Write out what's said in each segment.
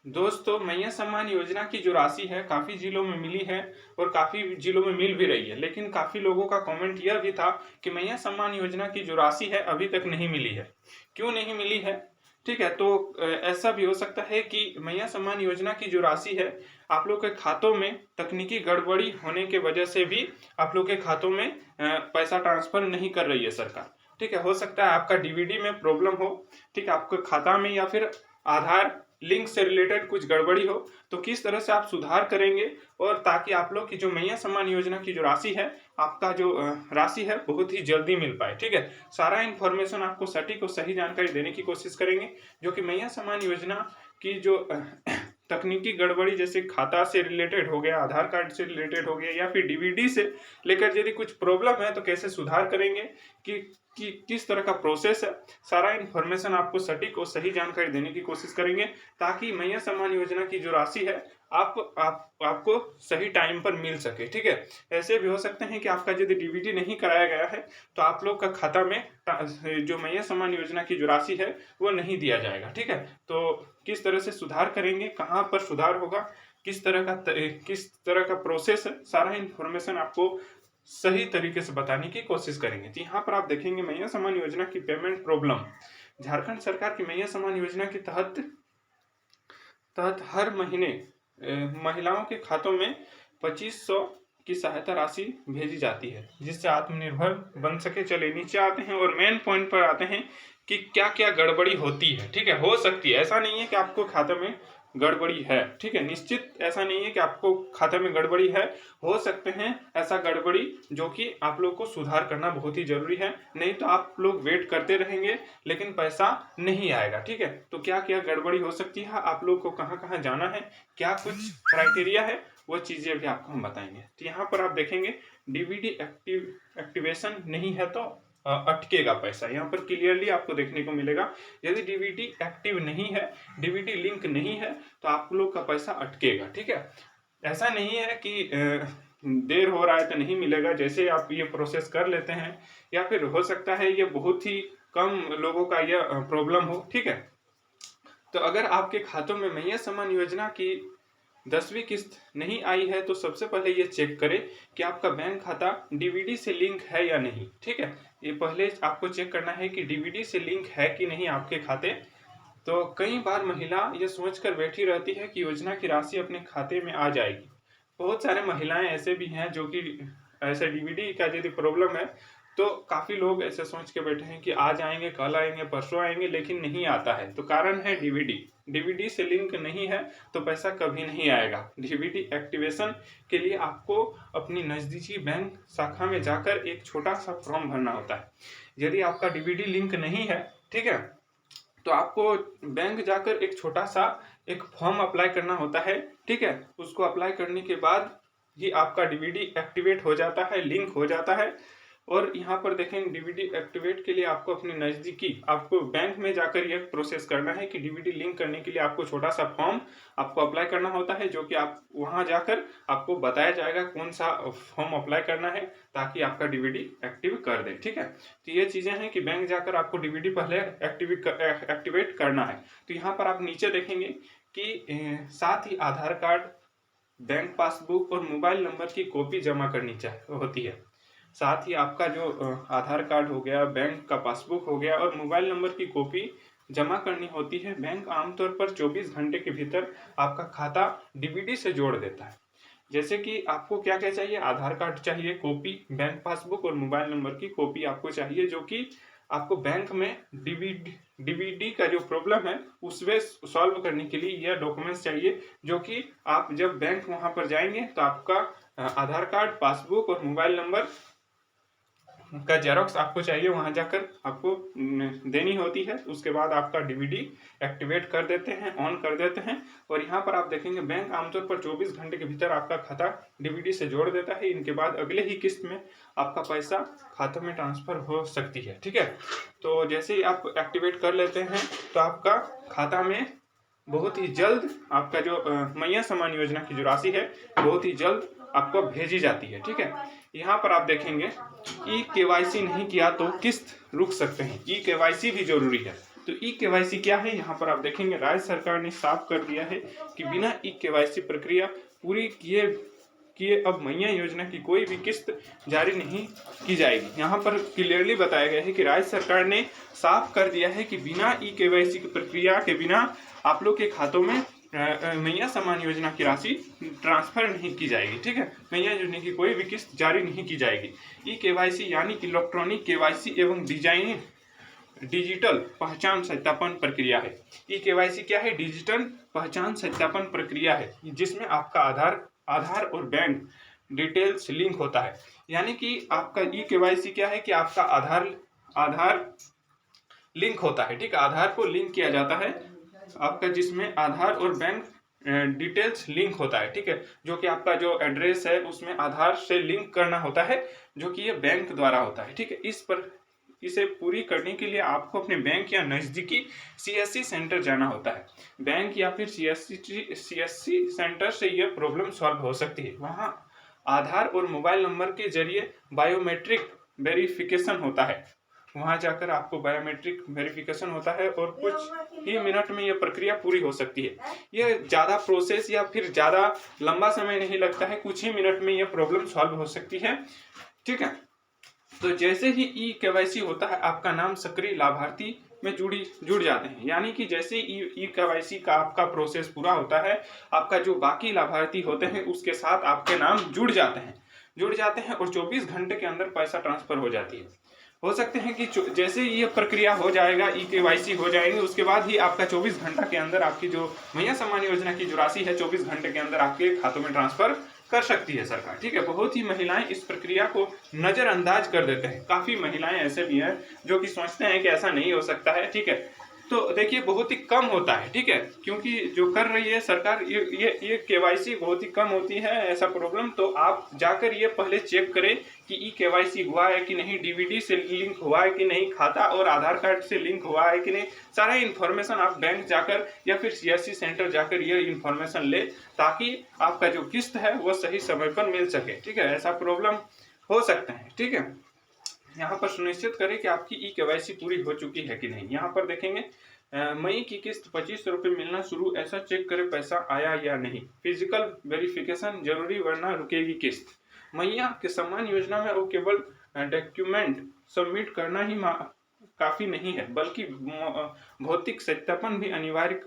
दोस्तों, मैया सम्मान योजना की जो राशि है काफ़ी जिलों में मिली है और काफ़ी जिलों में मिल भी रही है। लेकिन काफ़ी लोगों का कमेंट यह भी था कि मैया सम्मान योजना की जो राशि है अभी तक नहीं मिली है। क्यों नहीं मिली है? ठीक है, तो ऐसा भी हो सकता है कि मैया सम्मान योजना की जो राशि है आप लोग के खातों में तकनीकी गड़बड़ी होने के वजह से भी आप लोग के खातों में पैसा ट्रांसफ़र नहीं कर रही है सरकार। ठीक है, हो सकता है आपका डीबीडी में प्रॉब्लम हो, ठीक है, आपके खाता में या फिर आधार लिंक से रिलेटेड कुछ गड़बड़ी हो, तो किस तरह से आप सुधार करेंगे और ताकि आप लोग की जो मैया सम्मान योजना की जो राशि है, आपका जो राशि है बहुत ही जल्दी मिल पाए। ठीक है, सारा इन्फॉर्मेशन आपको सटीक और सही जानकारी देने की कोशिश करेंगे, जो कि मैया सम्मान योजना की जो तकनीकी गड़बड़ी जैसे खाता से रिलेटेड हो गया, आधार कार्ड से रिलेटेड हो गया या फिर डीबीडी से लेकर यदि कुछ प्रॉब्लम है तो कैसे सुधार करेंगे कि किस तरह का प्रोसेस है, सारा इन्फॉर्मेशन आपको सटीक और सही जानकारी देने की कोशिश करेंगे ताकि मैया सम्मान योजना की जो राशि है आपको सही टाइम पर मिल सके। ठीक है, ऐसे भी हो सकते हैं कि आपका यदि डीबीडी नहीं कराया गया है तो आप लोग का खाता में जो मैया सम्मान योजना की जो राशि है वो नहीं दिया जाएगा। ठीक है, तो किस तरह से सुधार करेंगे, कहाँ पर सुधार होगा, किस तरह का प्रोसेस है, सारा इन्फॉर्मेशन आपको सही तरीके से बताने की कोशिश करेंगे। तो यहाँ पर आप देखेंगे मैया सम्मान योजना की पेमेंट प्रॉब्लम। झारखंड सरकार की मैया सम्मान योजना के तहत हर महीने महिलाओं के खातों में 2500 की सहायता राशि भेजी जाती है जिससे आत्मनिर्भर बन सके। चलिए नीचे आते हैं और मेन पॉइंट पर आते हैं कि क्या क्या गड़बड़ी होती है। ठीक है, हो सकती है, ऐसा नहीं है कि आपको खाते में गड़बड़ी है। ठीक है, निश्चित ऐसा नहीं है कि आपको खाते में गड़बड़ी है, हो सकते हैं ऐसा गड़बड़ी जो कि आप लोग को सुधार करना बहुत ही जरूरी है, नहीं तो आप लोग वेट करते रहेंगे लेकिन पैसा नहीं आएगा। ठीक है, तो क्या क्या गड़बड़ी हो सकती है, आप लोग को कहाँ कहाँ जाना है, क्या कुछ क्राइटेरिया है, वो चीज़ें भी आपको हम बताएंगे। तो यहाँ पर आप देखेंगे डीबीडी एक्टिवेशन नहीं है तो अटकेगा पैसा। यहाँ पर क्लियरली आपको देखने को मिलेगा यदि डीबीडी एक्टिव नहीं है, डीबीडी लिंक नहीं है तो आप लोग का पैसा अटकेगा। ठीक है, ऐसा नहीं है कि देर हो रहा है तो नहीं मिलेगा, जैसे आप ये प्रोसेस कर लेते हैं या फिर हो सकता है ये बहुत ही कम लोगों का यह प्रॉब्लम हो। ठीक है, तो अगर आपके खातों में मैया सम्मान योजना की 10वीं किस्त नहीं आई है तो सबसे पहले ये चेक करें कि आपका बैंक खाता डीबीडी से लिंक है या नहीं। ठीक है, ये पहले आपको चेक करना है कि डीबीडी से लिंक है कि नहीं आपके खाते। तो कई बार महिला ये सोचकर बैठी रहती है कि योजना की राशि अपने खाते में आ जाएगी। बहुत सारे महिलाएं ऐसे भी हैं जो कि ऐसे डीबीडी का यदि प्रॉब्लम है तो काफ़ी लोग ऐसे सोच के बैठे हैं कि आज आएंगे, कल आएंगे, परसों आएंगे, लेकिन नहीं आता है। तो कारण है डीबीडी से लिंक नहीं है तो पैसा कभी नहीं आएगा। डीबीडी एक्टिवेशन के लिए आपको अपनी नज़दीकी बैंक शाखा में जाकर एक छोटा सा फॉर्म भरना होता है। यदि आपका डीबीडी लिंक नहीं है, ठीक है, तो आपको बैंक जाकर एक छोटा सा एक फॉर्म अप्लाई करना होता है। ठीक है, उसको अप्लाई करने के बाद ही आपका डीबीडी एक्टिवेट हो जाता है, लिंक हो जाता है। और यहाँ पर देखें डीबीडी एक्टिवेट के लिए आपको अपने नज़दीकी आपको बैंक में जाकर यह प्रोसेस करना है कि डीबीडी लिंक करने के लिए आपको छोटा सा फॉर्म आपको अप्लाई करना होता है, जो कि आप वहाँ जाकर आपको बताया जाएगा कौन सा फॉर्म अप्लाई करना है ताकि आपका डीबीडी एक्टिव कर दे। ठीक है, तो ये चीज़ें हैं कि बैंक जाकर आपको डीबीडी पहले एक्टिवेट करना है। तो यहाँ पर आप नीचे देखेंगे कि साथ ही आधार कार्ड, बैंक पासबुक और मोबाइल नंबर की कॉपी जमा करनी होती है। साथ ही आपका जो आधार कार्ड हो गया, बैंक का पासबुक हो गया और मोबाइल नंबर की कॉपी जमा करनी होती है। बैंक आमतौर पर 24 घंटे के भीतर आपका खाता डीबीडी से जोड़ देता है। जैसे कि आपको क्या क्या चाहिए, आधार कार्ड चाहिए कॉपी, बैंक पासबुक और मोबाइल नंबर की कॉपी आपको चाहिए, जो कि आपको बैंक में डीबीडी का जो प्रॉब्लम है उसमें सॉल्व करने के लिए यह डॉक्यूमेंट्स चाहिए, जो कि आप जब बैंक वहाँ पर जाएंगे तो आपका आधार कार्ड, पासबुक और मोबाइल नंबर का जेरोक्स आपको चाहिए, वहां जाकर आपको देनी होती है। उसके बाद आपका डीबीडी एक्टिवेट कर देते हैं, ऑन कर देते हैं। और यहाँ पर आप देखेंगे बैंक आमतौर पर 24 घंटे के भीतर आपका खाता डीबीडी से जोड़ देता है। इनके बाद अगले ही किस्त में आपका पैसा खाते में ट्रांसफर हो सकती है। ठीक है, तो जैसे ही आप एक्टिवेट कर लेते हैं तो आपका खाता में बहुत ही जल्द आपका जो मैया सम्मान योजना की जो राशि है बहुत ही जल्द आपको भेजी जाती है। ठीक है, यहाँ पर आप देखेंगे ई केवाईसी नहीं किया तो किस्त रुक सकते हैं, ई केवाईसी भी जरूरी है। तो ई केवाईसी क्या है, यहाँ पर आप देखेंगे राज्य सरकार ने साफ कर दिया है कि बिना ई केवाईसी प्रक्रिया पूरी किए अब मैया योजना की कोई भी किस्त जारी नहीं की जाएगी। यहाँ पर क्लियरली बताया गया है कि राज्य सरकार ने साफ कर दिया है कि बिना ई केवाईसी की प्रक्रिया के बिना आप लोग के खातों में मैया सम्मान योजना की राशि ट्रांसफर नहीं की जाएगी। ठीक है, मैया योजना की कोई भी किस्त जारी नहीं की जाएगी। ई केवाईसी यानी इलेक्ट्रॉनिक केवाईसी एवं डिजिटल पहचान सत्यापन प्रक्रिया है। ई केवाईसी क्या है, डिजिटल पहचान सत्यापन प्रक्रिया है, जिसमें आपका आधार और बैंक डिटेल्स लिंक होता है। यानी कि आपका ई केवाईसी क्या है कि आपका आधार लिंक होता है। ठीक है, आधार को लिंक किया जाता है आपका, जिसमें आधार और बैंक डिटेल्स लिंक होता है। ठीक है, जो कि आपका जो एड्रेस है उसमें आधार से लिंक करना होता है, जो कि ये बैंक द्वारा होता है। ठीक है, इसे पूरी करने के लिए आपको अपने बैंक या नज़दीकी सीएससी सेंटर जाना होता है। बैंक या फिर सीएससी सेंटर से यह प्रॉब्लम सॉल्व हो सकती है। वहाँ आधार और मोबाइल नंबर के जरिए बायोमेट्रिक वेरिफिकेशन होता है। वहाँ जाकर आपको बायोमेट्रिक वेरिफिकेशन होता है और कुछ ही मिनट में यह प्रक्रिया पूरी हो सकती है। यह ज़्यादा प्रोसेस या फिर ज़्यादा लंबा समय नहीं लगता है, कुछ ही मिनट में यह प्रॉब्लम सॉल्व हो सकती है। ठीक है, तो जैसे ही ई केवाईसी होता है आपका नाम सक्रिय लाभार्थी में जुड़ जाते हैं। यानी कि जैसे ई केवाईसी का आपका प्रोसेस पूरा होता है, आपका जो बाकी लाभार्थी होते हैं उसके साथ आपके नाम जुड़ जाते हैं और 24 घंटे के अंदर पैसा ट्रांसफर हो जाती है। हो सकते हैं कि जैसे ये प्रक्रिया हो जाएगा, ई केवाईसी हो जाएंगे, उसके बाद ही आपका 24 घंटा के अंदर आपकी जो मैया सम्मान योजना की जो राशि है 24 घंटे के अंदर आपके खातों में ट्रांसफर कर सकती है सरकार। ठीक है, बहुत ही महिलाएं इस प्रक्रिया को नजरअंदाज कर देते हैं। काफी महिलाएं ऐसे भी हैं जो कि सोचते हैं कि ऐसा नहीं हो सकता है। ठीक है, तो देखिए बहुत ही कम होता है। ठीक है, क्योंकि जो कर रही है सरकार ये केवाईसी बहुत ही कम होती है ऐसा प्रॉब्लम। तो आप जाकर ये पहले चेक करें कि ई केवाईसी हुआ है कि नहीं, डीवीडी से लिंक हुआ है कि नहीं, खाता और आधार कार्ड से लिंक हुआ है कि नहीं। सारा इन्फॉर्मेशन आप बैंक जाकर या फिर सीएससी सेंटर जाकर ये इन्फॉर्मेशन ले, ताकि आपका जो किस्त है वो सही समय पर मिल सके। ठीक है, ऐसा प्रॉब्लम हो सकता है। ठीक है, यहाँ पर सुनिश्चित करें कि आपकी ई केवाईसी पूरी हो चुकी है कि नहीं। यहाँ पर देखेंगे मई की किस्त 2500 रुपये मिलना शुरू, ऐसा चेक करें पैसा आया या नहीं। फिजिकल वेरिफिकेशन जरूरी वरना रुकेगी किस्त। मैया के सम्मान योजना में वो केवल डॉक्यूमेंट सबमिट करना ही काफी नहीं है, बल्कि भौतिक सत्यापन भी अनिवार्य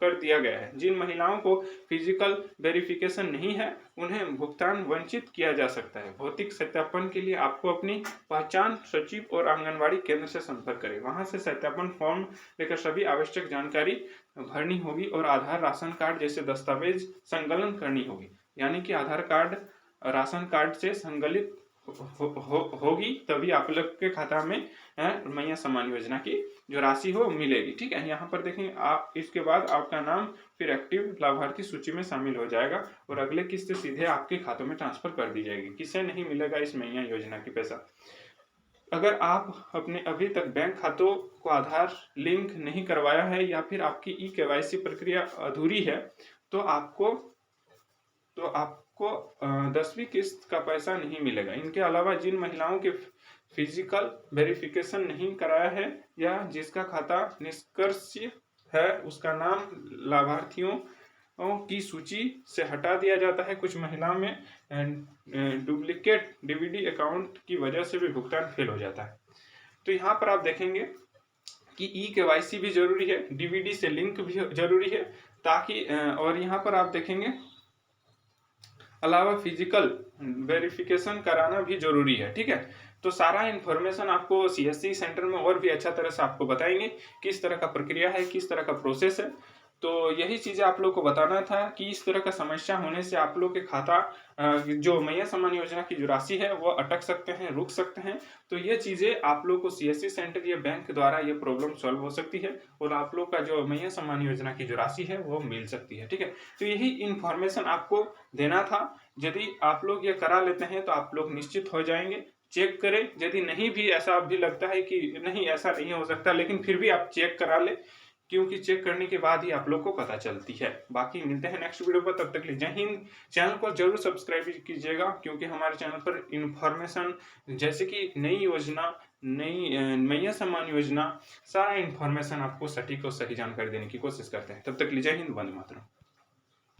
कर दिया गया है। जिन महिलाओं को फिजिकल वेरिफिकेशन नहीं है उन्हें भुगतान वंचित किया जा सकता है। भौतिक सत्यापन के लिए आपको अपनी पहचान सचिव और आंगनवाड़ी केंद्र से संपर्क करें। वहां से सत्यापन फॉर्म लेकर सभी आवश्यक जानकारी भरनी होगी और आधार राशन कार्ड जैसे दस्तावेज संकलन करनी होगी। यानी कि आधार कार्ड राशन कार्ड से संकलित होगी, तभी आप लोग के खाता में मैया सम्मान योजना की जो राशि हो मिलेगी। ठीक है, यहाँ पर देखेंगे आप, इसके बाद आपका नाम फिर एक्टिव लाभार्थी सूची में शामिल हो जाएगा और अगले किस्त सीधे आपके खातों में ट्रांसफर कर दी जाएगी। किसे नहीं मिलेगा इस मैया योजना की पैसा। अगर आप अपने अभी तक बैंक खातों को आधार लिंक नहीं करवाया है या फिर आपकी ई केवाईसी प्रक्रिया अधूरी है, तो आपको 10वीं किस्त का पैसा नहीं मिलेगा। इनके अलावा जिन महिलाओं के फिजिकल वेरिफिकेशन नहीं कराया है या जिसका खाता निष्क्रिय है, उसका नाम लाभार्थियों की सूची से हटा दिया जाता है। कुछ महिलाओं में डुप्लीकेट डीवीडी अकाउंट की वजह से भी भुगतान फेल हो जाता है। तो यहाँ पर आप देखेंगे कि ई केवाईसी भी जरूरी है, डीवीडी से लिंक भी जरूरी है, ताकि और यहाँ पर आप देखेंगे अलावा फिजिकल वेरिफिकेशन कराना भी जरूरी है। ठीक है, तो सारा इन्फॉर्मेशन आपको सीएससी सेंटर में और भी अच्छा तरह से आपको बताएंगे, किस तरह का प्रक्रिया है, किस तरह का प्रोसेस है। तो यही चीज़ें आप लोग को बताना था कि इस तरह का समस्या होने से आप लोग के खाता जो मैया सम्मान योजना की जो राशि है वो अटक सकते हैं, रुक सकते हैं। तो ये चीज़ें आप लोग को सीएससी सेंटर या बैंक द्वारा ये प्रॉब्लम सॉल्व हो सकती है और आप लोग का जो मैया सम्मान योजना की जो राशि है वो मिल सकती है। ठीक है, तो यही इन्फॉर्मेशन आपको देना था। यदि आप लोग ये करा लेते हैं तो आप लोग निश्चित हो जाएंगे। चेक करें, यदि नहीं भी ऐसा भी लगता है कि नहीं ऐसा नहीं हो सकता, लेकिन फिर भी आप चेक करा ले, क्योंकि चेक करने के बाद ही आप लोग को पता चलती है। बाकी मिलते हैं नेक्स्ट वीडियो पर, तब तक के लिए जय हिंद। चैनल को जरूर सब्सक्राइब कीजिएगा, क्योंकि हमारे चैनल पर इन्फॉर्मेशन जैसे कि नई योजना, नई मैया सम्मान योजना, सारा इन्फॉर्मेशन आपको सटीक और सही जानकारी देने की कोशिश करते हैं। तब तक के लिए जय हिंद, वंदे मातरम।